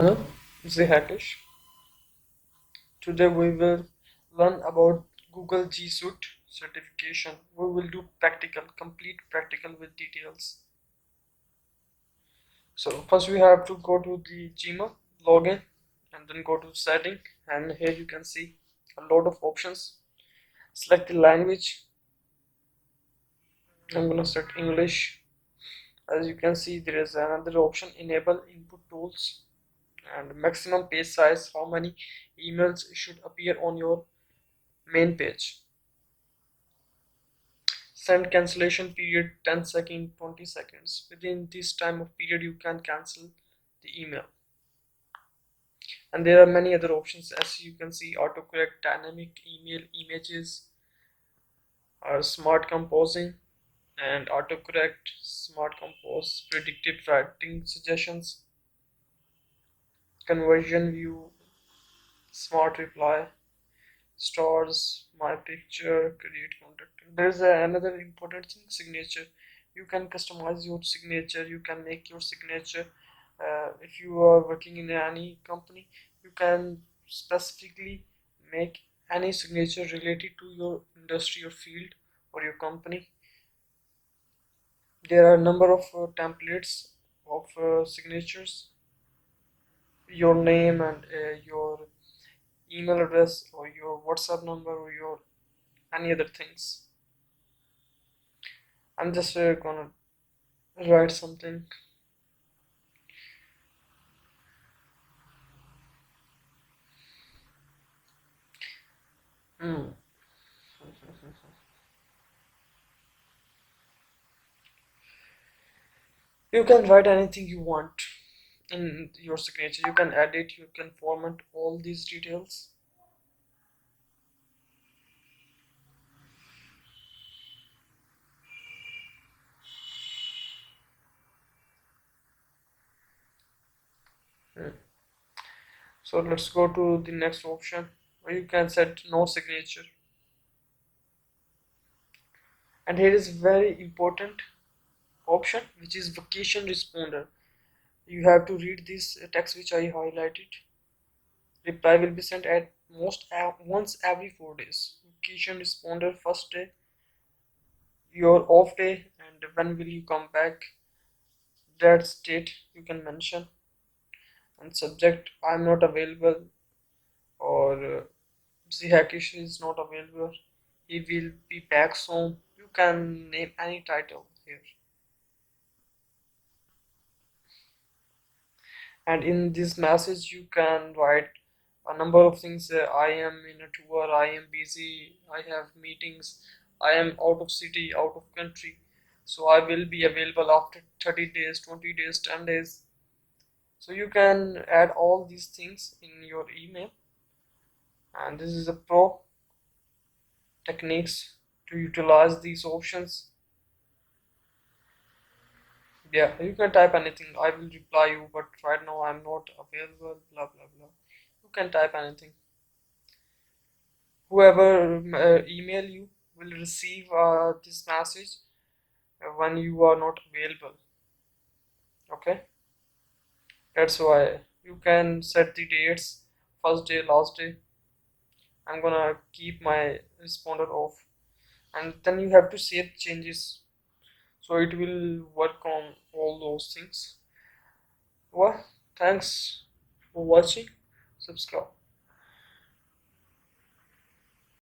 ZHackixh. Today we will learn about Google G Suite certification. We will do practical, complete practical with details. So first we have to go to the Gmail, login, and then go to setting, and here you can see a lot of options. Select the language. I'm gonna set English. As you can see, there is another option, enable input tools, and maximum page size, how many emails should appear on your main page. Send cancellation period 10 seconds, 20 seconds. Within this time of period you can cancel the email. And there are many other options, as you can see: autocorrect, dynamic email images, smart composing, and autocorrect, smart compose, predictive writing suggestions, conversion view, smart reply, stars, my picture, create contact. There's another important thing, signature. You can customize your signature, you can make your signature. If you are working in any company, you can specifically make any signature related to your industry or field or your company. There are a number of templates of signatures, your name and your email address or your WhatsApp number or your any other things. I'm just gonna write something. Hmm. You can write anything you want in your signature. You can edit, you can format all these details. Hmm. So let's go to the next option where you can set no signature. And here is very important option, which is vocation responder. You have to read this text which I highlighted. Reply will be sent at most once every 4 days. Vocation responder first day, your off day, and when will you come back. That state you can mention, and subject, I'm not available, or ZHackixh is not available, he will be back soon. You can name any title here. And in this message you can write a number of things. I am in a tour, I am busy, I have meetings, I am out of city, out of country, so I will be available after 30 days, 20 days, 10 days. So you can add all these things in your email, and this is a pro techniques to utilize these options. Yeah, you can type anything, I will reply you, but right now I'm not available, blah blah blah. You can type anything. Whoever email you will receive this message when you are not available. Okay, that's why you can set the dates, first day, last day. I'm gonna keep my responder off, and then you have to save changes so it will work on all those things. Well, thanks for watching. Subscribe.